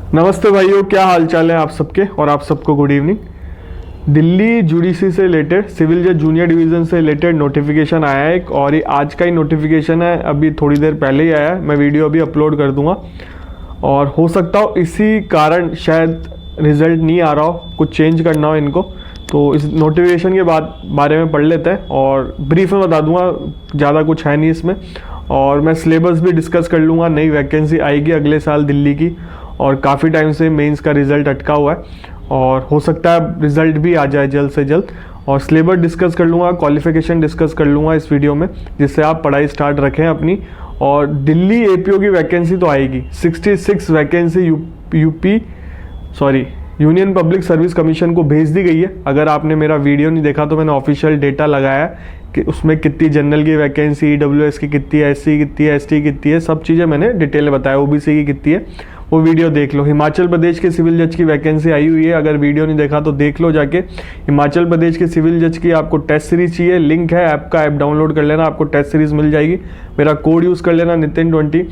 नमस्ते भाइयों, क्या हाल चाल है आप सबके और आप सबको गुड इवनिंग। दिल्ली जुडिशरी से रिलेटेड सिविल जज जूनियर डिवीज़न से रिलेटेड नोटिफिकेशन आया है एक, और ये आज का ही नोटिफिकेशन है, अभी थोड़ी देर पहले ही आया है। मैं वीडियो अभी अपलोड कर दूंगा और हो सकता हो इसी कारण शायद रिजल्ट नहीं आ रहा हो, कुछ चेंज करना हो इनको। तो इस नोटिफिकेशन के बारे में पढ़ लेते हैं और ब्रीफ में बता दूंगा, ज़्यादा कुछ है नहीं इसमें। और मैं सिलेबस भी डिस्कस कर लूँगा, नई वैकेंसी आएगी अगले साल दिल्ली की, और काफ़ी टाइम से मेंस का रिज़ल्ट अटका हुआ है और हो सकता है रिज़ल्ट भी आ जाए जल्द से जल्द। और सिलेबस डिस्कस कर लूँगा, क्वालिफिकेशन डिस्कस कर लूँगा इस वीडियो में, जिससे आप पढ़ाई स्टार्ट रखें अपनी। और दिल्ली एपीओ की वैकेंसी तो आएगी, 66 vacancy union public service commission को भेज दी गई है। अगर आपने मेरा वीडियो नहीं देखा तो मैंने ऑफिशियल डेटा लगाया कि उसमें कितनी जनरल की वैकेंसी, ईडब्ल्यूएस की कितनी है, एससी कितनी है, एसटी कितनी है, सब चीज़ें मैंने डिटेल में बताया। ओबीसी की कितनी है वो वीडियो देख लो। हिमाचल प्रदेश के सिविल जज की वैकेंसी आई हुई है, अगर वीडियो नहीं देखा तो देख लो जाके। हिमाचल प्रदेश के सिविल जज की आपको टेस्ट सीरीज चाहिए, लिंक है ऐप का, ऐप डाउनलोड कर लेना, आपको टेस्ट सीरीज मिल जाएगी। मेरा कोड यूज़ कर लेना Nitin20।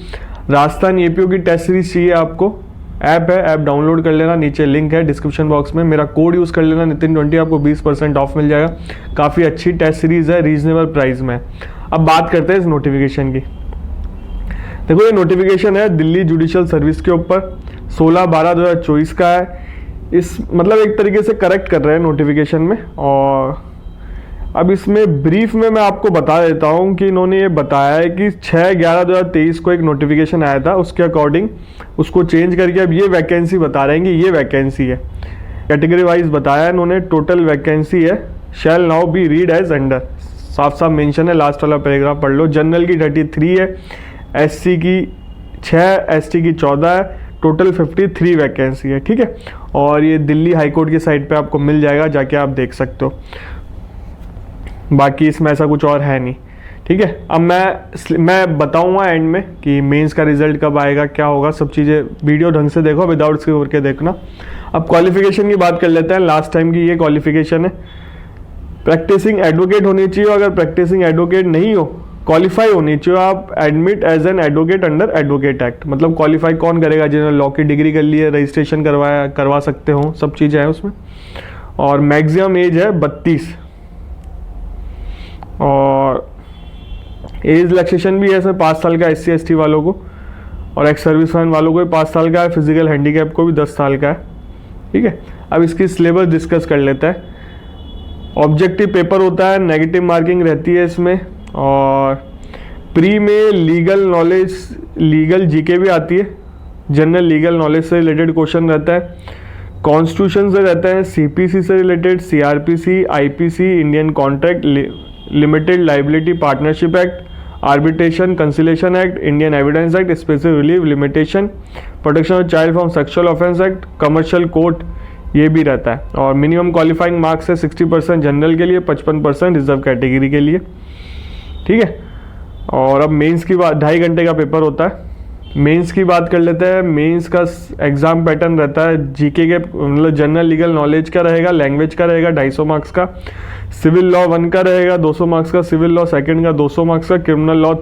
राजस्थान एपीओ की टेस्ट सीरीज चाहिए आपको, ऐप है, ऐप डाउनलोड कर लेना, नीचे लिंक है डिस्क्रिप्शन बॉक्स में। मेरा कोड यूज़ कर लेना Nitin20, आपको 20% ऑफ मिल जाएगा। काफ़ी अच्छी टेस्ट सीरीज़ है, रीजनेबल प्राइस में। अब बात करते हैं इस नोटिफिकेशन की। देखो, ये नोटिफिकेशन है दिल्ली जुडिशियल सर्विस के ऊपर, 16/12/2024 का है। इस मतलब एक तरीके से करेक्ट कर रहे हैं नोटिफिकेशन में। और अब इसमें ब्रीफ में मैं आपको बता देता हूँ कि इन्होंने ये बताया है कि 6/11/2023 को एक नोटिफिकेशन आया था, उसके अकॉर्डिंग उसको चेंज करके अब ये वैकेंसी बता रहे हैं कि ये वैकेंसी है। कैटेगरी वाइज बताया इन्होंने, टोटल वैकेंसी है shall now be read as under, साफ साफ मेंशन है, लास्ट वाला पैराग्राफ पढ़ लो। जनरल की 33 है, एससी की 6, एसटी की 14 है, टोटल 53 वैकेंसी है। ठीक है, और ये दिल्ली हाई कोर्ट की साइट पे आपको मिल जाएगा, जाके आप देख सकते हो। बाकी इसमें ऐसा कुछ और है नहीं। ठीक है, अब मैं बताऊंगा एंड में कि मेंस का रिजल्ट कब आएगा, क्या होगा, सब चीज़ें वीडियो ढंग से देखो, विदाउट स्किप करके देखना। अब क्वालिफिकेशन की बात कर लेते हैं। लास्ट टाइम की ये क्वालिफिकेशन है, प्रैक्टिसिंग एडवोकेट होनी चाहिए। अगर प्रैक्टिसिंग एडवोकेट नहीं हो, क्वालिफाई होनी चाहिए आप admit as an advocate under advocate act. मतलब क्वालिफाई कौन करेगा, जिन्होंने लॉ की डिग्री कर ली है, रजिस्ट्रेशन करवा सकते हो, सब चीज़ें हैं उसमें। और मैक्सिमम एज है 32, और एज रिलैक्सेशन भी है इसमें 5 साल का SC ST वालों को, और एक्स सर्विसमैन वालों को भी 5 साल का है, फिजिकल हैंडीकैप को भी 10 साल का है। ठीक है, अब इसकी सिलेबस डिस्कस कर लेते हैं। ऑब्जेक्टिव पेपर होता है, नेगेटिव मार्किंग रहती है इसमें, और प्री में लीगल नॉलेज, लीगल जीके भी आती है, जनरल लीगल नॉलेज से रिलेटेड क्वेश्चन रहता है, कॉन्स्टिट्यूशन से रहता है, CPC से related, CRPC, IPC, Indian contract limited liability partnership act, arbitration conciliation act, Indian evidence act, special relief limitation, protection of child from sexual offence act, commercial court, ये भी रहता है। और मिनिमम क्वालिफाइंग मार्क्स है 60% general के लिए, 55% reserve category के लिए। ठीक है, और अब मेंस की बात, 2.5 घंटे का पेपर होता है। मेंस की बात कर लेते हैं। मेंस का एग्जाम पैटर्न रहता है, जीके के मतलब जनरल लीगल नॉलेज का रहेगा, लैंग्वेज का रहेगा 250 मार्क्स का, सिविल लॉ 1 का रहेगा 200 मार्क्स का, सिविल लॉ 2nd का 200 मार्क्स का, क्रिमिनल लॉ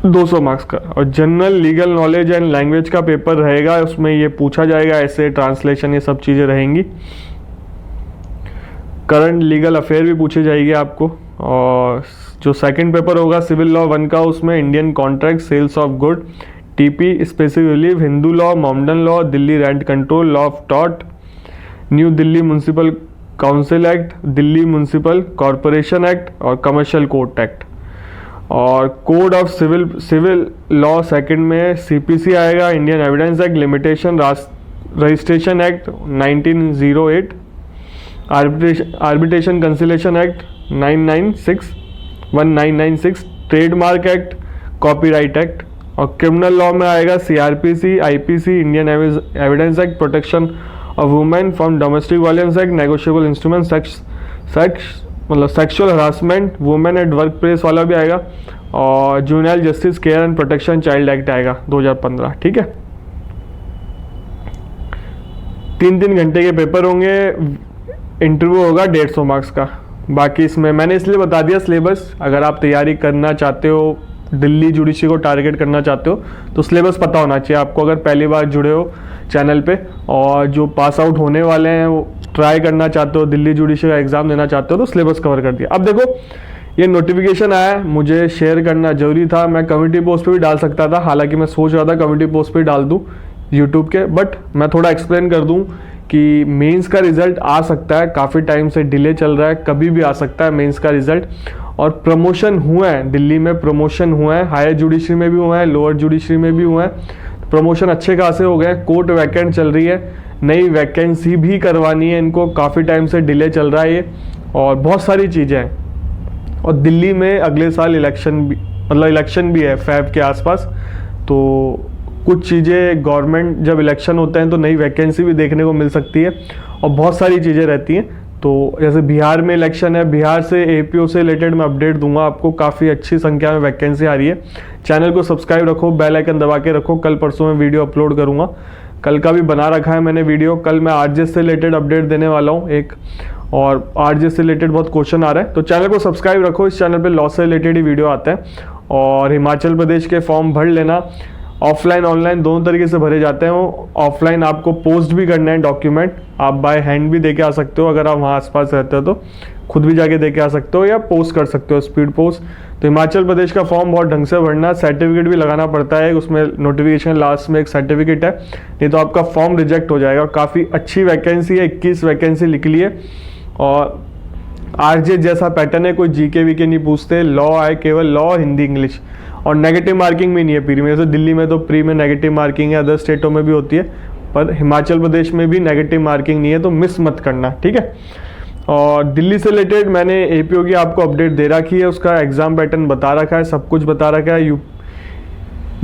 200 मार्क्स का, और general legal knowledge and language का पेपर रहेगा। उसमें ये पूछा जाएगा, ऐसे ट्रांसलेशन, ये सब चीज़ें रहेंगी। करंट लीगल अफेयर भी पूछी जाएगी आपको। और जो सेकंड पेपर होगा सिविल लॉ 1 का, उसमें Indian contract, sales of good, TP, specific relief, Hindu law, Mohammedan law, Delhi rent control, law of tort, New Delhi municipal council act, Delhi municipal corporation act, और कमर्शियल कोर्ट एक्ट। और code of civil law 2nd में CPC आएगा, Indian evidence act, limitation registration act 1908, arbitration conciliation act 1996, trademark act, copyright act. और criminal law में आएगा CRPC, IPC, Indian evidence act, protection of women from domestic violence act, negotiable instrument, मतलब sexual harassment, women at work place वाला भी आएगा, और junior justice care and protection child act आएगा 2015। ठीक है, 3-3 घंटे के पेपर होंगे, इंटरव्यू होगा 150 मार्क्स का। बाकी इसमें मैंने इसलिए बता दिया सिलेबस, अगर आप तैयारी करना चाहते हो दिल्ली जुडिशरी को टारगेट करना चाहते हो तो सिलेबस पता होना चाहिए आपको। अगर पहली बार जुड़े हो चैनल पे और जो पास आउट होने वाले हैं वो ट्राई करना चाहते हो, दिल्ली जुडिशरी का एग्जाम देना चाहते हो तो सिलेबस कवर कर दिया। अब देखो ये नोटिफिकेशन आया है, मुझे शेयर करना जरूरी था। मैं कम्युनिटी पोस्ट पे भी डाल सकता था, हालांकि मैं सोच रहा था कम्युनिटी पोस्ट पे डाल दूं यूट्यूब के, बट मैं थोड़ा एक्सप्लेन कर दूं कि मेंस का रिजल्ट आ सकता है, काफ़ी टाइम से डिले चल रहा है, कभी भी आ सकता है मेंस का रिजल्ट। और प्रमोशन हुआ है दिल्ली में, प्रमोशन हुआ है, हायर जुडिशरी में भी हुआ है, लोअर जुडिशरी में भी हुआ है। प्रमोशन अच्छे खासे हो गए, कोर्ट वैकेंट चल रही है, नई वैकेंसी भी करवानी है इनको, काफ़ी टाइम से डिले चल रहा है ये, और बहुत सारी चीज़ें हैं। और दिल्ली में अगले साल इलेक्शन भी, मतलब इलेक्शन भी है फेब के आसपास, तो कुछ चीज़ें गवर्नमेंट जब इलेक्शन होते हैं तो नई वैकेंसी भी देखने को मिल सकती है और बहुत सारी चीज़ें रहती हैं। तो जैसे बिहार में इलेक्शन है, बिहार से एपीओ से रिलेटेड मैं अपडेट दूंगा आपको, काफ़ी अच्छी संख्या में वैकेंसी आ रही है। चैनल को सब्सक्राइब रखो, बेल आइकन दबा के रखो, कल परसों में वीडियो अपलोड करूंगा, कल का भी बना रखा है मैंने वीडियो। कल मैं आरजेएस से रिलेटेड अपडेट देने वाला हूँ एक, और आरजेएस से रिलेटेड बहुत क्वेश्चन आ रहे हैं, तो चैनल को सब्सक्राइब रखो। इस चैनल पे लॉ से रिलेटेड ही वीडियो आते हैं। और हिमाचल प्रदेश के फॉर्म भर लेना, ऑफलाइन ऑनलाइन दोनों तरीके से भरे जाते हैं। ऑफलाइन आपको पोस्ट भी करना है डॉक्यूमेंट, आप बाय हैंड भी दे के आ सकते हो, अगर आप वहाँ आसपास रहते हो तो खुद भी जाके दे के आ सकते हो या पोस्ट कर सकते हो, स्पीड पोस्ट। तो हिमाचल प्रदेश का फॉर्म बहुत ढंग से भरना, सर्टिफिकेट भी लगाना पड़ता है, उसमें नोटिफिकेशन लास्ट में एक सर्टिफिकेट है, नहीं तो आपका फॉर्म रिजेक्ट हो जाएगा। काफ़ी अच्छी वैकेंसी है, 21 वैकेंसी निकली है। और आरजेएस जैसा पैटर्न है, कोई जीके वीके नहीं पूछते, लॉ है, केवल लॉ, हिंदी इंग्लिश, और नेगेटिव मार्किंग भी नहीं है प्री में। जैसे दिल्ली में तो प्री में नेगेटिव मार्किंग है, अदर स्टेटों में भी होती है, पर हिमाचल प्रदेश में भी नेगेटिव मार्किंग नहीं है, तो मिस मत करना, ठीक है। और दिल्ली से रिलेटेड मैंने एपीओ की आपको अपडेट दे रखी है, उसका एग्जाम पैटर्न बता रखा है, सब कुछ बता रखा है।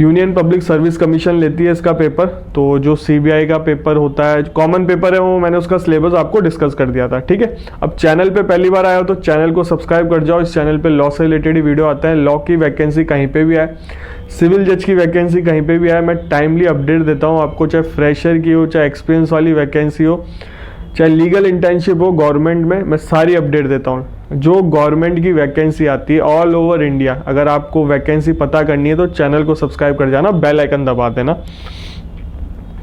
यूनियन पब्लिक सर्विस कमीशन लेती है इसका पेपर, तो जो सीबीआई का पेपर होता है, कॉमन पेपर है, वो मैंने उसका सिलेबस आपको डिस्कस कर दिया था, ठीक है। अब चैनल पे पहली बार आया हो तो चैनल को सब्सक्राइब कर जाओ। इस चैनल पे लॉ से रिलेटेड ही वीडियो आता है, लॉ की वैकेंसी कहीं पे भी आए, सिविल जज की वैकेंसी कहीं पे भी आए, मैं टाइमली अपडेट देता हूँ आपको, चाहे फ्रेशर की हो, चाहे एक्सपीरियंस वाली वैकेंसी हो, चाहे लीगल इंटर्नशिप हो गवर्नमेंट में, मैं सारी अपडेट देता हूँ। जो गवर्नमेंट की वैकेंसी आती है ऑल ओवर इंडिया, अगर आपको वैकेंसी पता करनी है तो चैनल को सब्सक्राइब कर जाना, बेल आइकन दबा देना।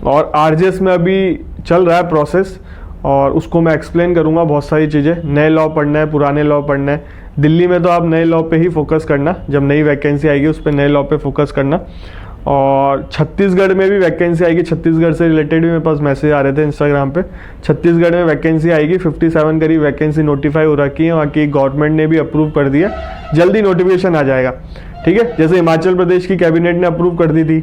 और आरजेएस में अभी चल रहा है प्रोसेस, और उसको मैं एक्सप्लेन करूंगा बहुत सारी चीज़ें। नए लॉ पढ़ना है, पुराने लॉ पढ़ना है। दिल्ली में तो आप नए लॉ पे ही फोकस करना, जब नई वैकेंसी आएगी उस पर नए लॉ पे फोकस करना। और छत्तीसगढ़ में भी वैकेंसी आएगी, छत्तीसगढ़ से रिलेटेड भी मेरे पास मैसेज आ रहे थे इंस्टाग्राम पे। छत्तीसगढ़ में वैकेंसी आएगी, 57 करीब वैकेंसी नोटिफाई हो रखी है, वहाँ की गवर्नमेंट ने भी अप्रूव कर दिया, जल्दी नोटिफिकेशन आ जाएगा, ठीक है। जैसे हिमाचल प्रदेश की कैबिनेट ने अप्रूव कर दी थी,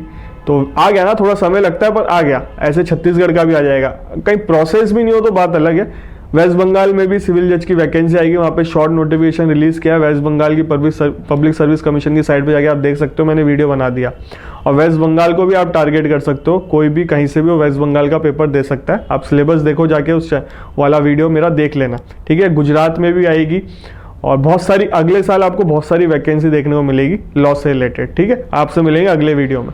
तो आ गया ना, थोड़ा समय लगता है पर आ गया, ऐसे छत्तीसगढ़ का भी आ जाएगा। कहीं प्रोसेस भी नहीं हो तो बात अलग है। वेस्ट बंगाल में भी सिविल जज की वैकेंसी आएगी, वहाँ पे शॉर्ट नोटिफिकेशन रिलीज किया है वेस्ट बंगाल की पब्लिक सर्विस कमीशन की साइट पे जाके आप देख सकते हो, मैंने वीडियो बना दिया। और वेस्ट बंगाल को भी आप टारगेट कर सकते हो, कोई भी कहीं से भी वो वेस्ट बंगाल का पेपर दे सकता है। आप सिलेबस देखो जाके, उस वाला वीडियो मेरा देख लेना, ठीक है। गुजरात में भी आएगी, और बहुत सारी अगले साल आपको बहुत सारी वैकेंसी देखने को मिलेगी लॉ से रिलेटेड, ठीक है। आपसे मिलेंगे अगले वीडियो में।